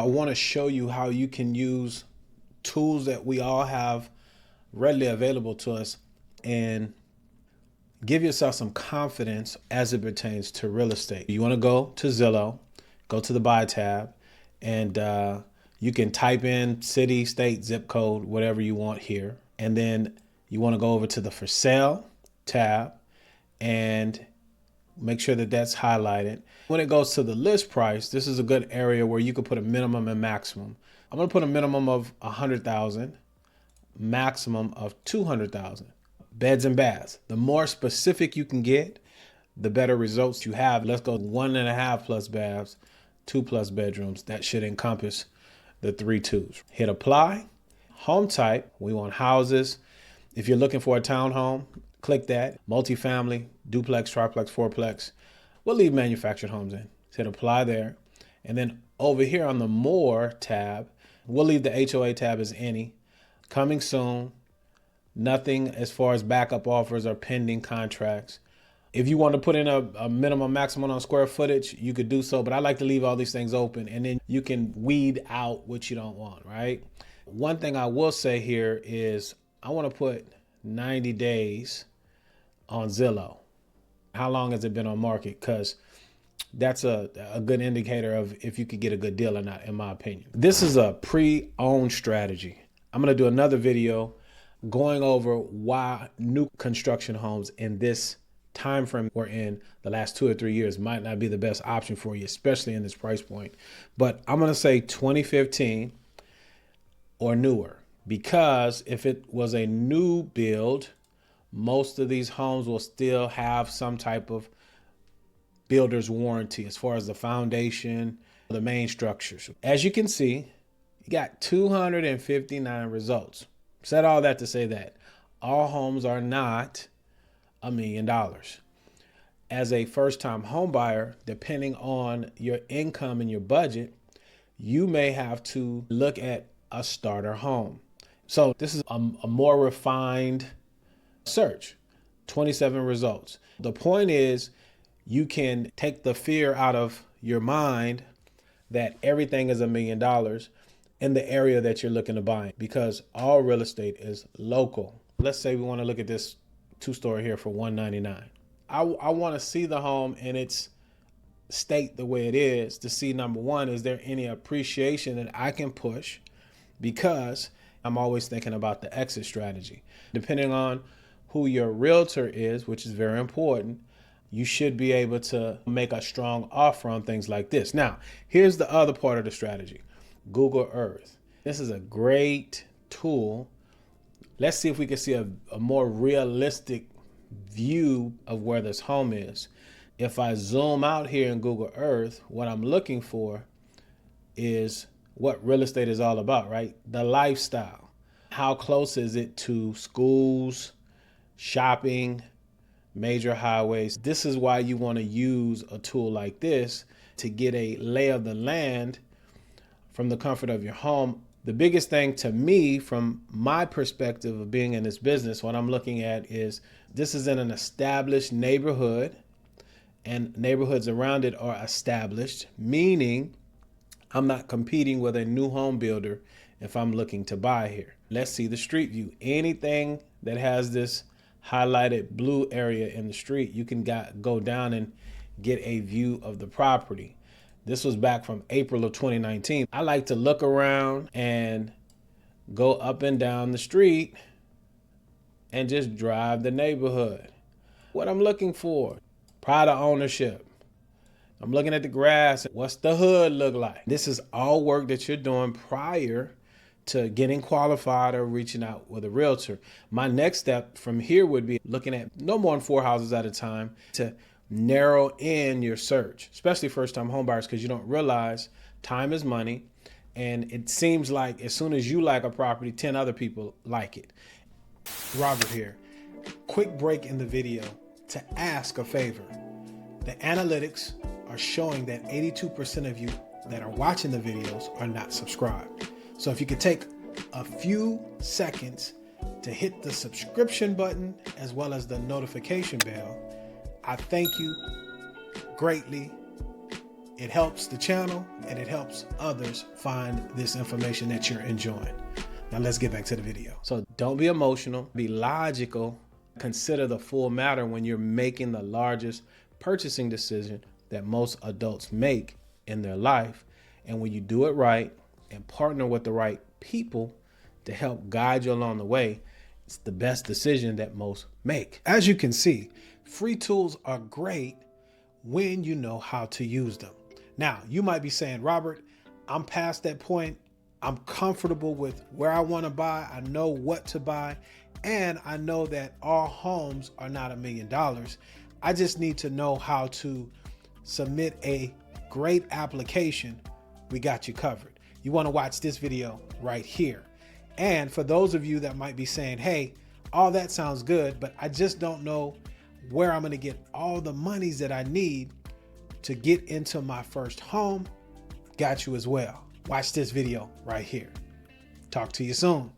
want to show you how you can use tools that we all have readily available to us and give yourself some confidence as it pertains to real estate. You want to go to Zillow, go to the buy tab, and you can type in city, state, zip code, whatever you want here. And then you want to go over to the for sale tab and make sure that that's highlighted. When it goes to the list price, this is a good area where you could put a minimum and maximum. I'm going to put a minimum of 100,000, maximum of 200,000. Beds and baths. The more specific you can get, the better results you have. Let's go 1.5 plus baths, 2 plus bedrooms. That should encompass the 3 twos. Hit apply. Home type, we want houses. If you're looking for a townhome, click that. Multifamily, duplex, triplex, fourplex. We'll leave manufactured homes in. Hit apply there. And then over here on the more tab, we'll leave the HOA tab as any. Coming soon. Nothing as far as backup offers or pending contracts. If you want to put in a minimum maximum on square footage, you could do so, but I like to leave all these things open and then you can weed out what you don't want, right? One thing I will say here is I want to put 90 days on Zillow. How long has it been on market? Because that's a good indicator of if you could get a good deal or not, in my opinion. This is a pre-owned strategy. I'm going to do another video going over why new construction homes in this time frame we're in, the last 2 or 3 years, might not be the best option for you, especially in this price point. But I'm going to say 2015 or newer, because if it was a new build, most of these homes will still have some type of builder's warranty as far as the foundation, the main structures. As you can see, you got 259 results. Said all that to say that all homes are not $1 million. As a first-time home buyer, depending on your income and your budget, you may have to look at a starter home. So this is a more refined search, 27 results. The point is you can take the fear out of your mind that everything is $1 million in the area that you're looking to buy, because all real estate is local. Let's say we want to look at this 2-story here for $199. I want to see the home in its state the way it is to see, number one, is there any appreciation that I can push? Because I'm always thinking about the exit strategy. Depending on who your realtor is, which is very important, you should be able to make a strong offer on things like this. Now, here's the other part of the strategy. Google Earth. This is a great tool. Let's see if we can see a more realistic view of where this home is. If I zoom out here in Google Earth, what I'm looking for is what real estate is all about, right? The lifestyle. How close is it to schools, shopping, major highways? This is why you want to use a tool like this to get a lay of the land from the comfort of your home. The biggest thing to me, from my perspective of being in this business, what I'm looking at is this is in an established neighborhood, and neighborhoods around it are established, meaning I'm not competing with a new home builder if I'm looking to buy here. Let's see the street view. Anything that has this highlighted blue area in the street, you can go down and get a view of the property. This was back from April of 2019. I like to look around and go up and down the street and just drive the neighborhood. What I'm looking for, pride of ownership. I'm looking at the grass. What's the hood look like? This is all work that you're doing prior to getting qualified or reaching out with a realtor. My next step from here would be looking at no more than 4 houses at a time to narrow in your search, especially first-time home buyers, because you don't realize time is money. And it seems like as soon as you like a property, 10 other people like it. Robert here. Quick break in the video to ask a favor. The analytics are showing that 82% of you that are watching the videos are not subscribed. So if you could take a few seconds to hit the subscription button as well as the notification bell, I thank you greatly It helps the channel and it helps others find this information that you're enjoying. Now let's get back to the video. So don't be emotional, be logical, consider the full matter when you're making the largest purchasing decision that most adults make in their life. And when you do it right and partner with the right people to help guide you along the way, it's the best decision that most make. As you can see, free tools are great when you know how to use them. Now, you might be saying, Robert, I'm past that point. I'm comfortable with where I want to buy. I know what to buy. And I know that all homes are not $1 million. I just need to know how to submit a great application. We got you covered. You want to watch this video right here. And for those of you that might be saying, hey, all that sounds good, but I just don't know where I'm going to get all the monies that I need to get into my first home, got you as well. Watch this video right here. Talk to you soon.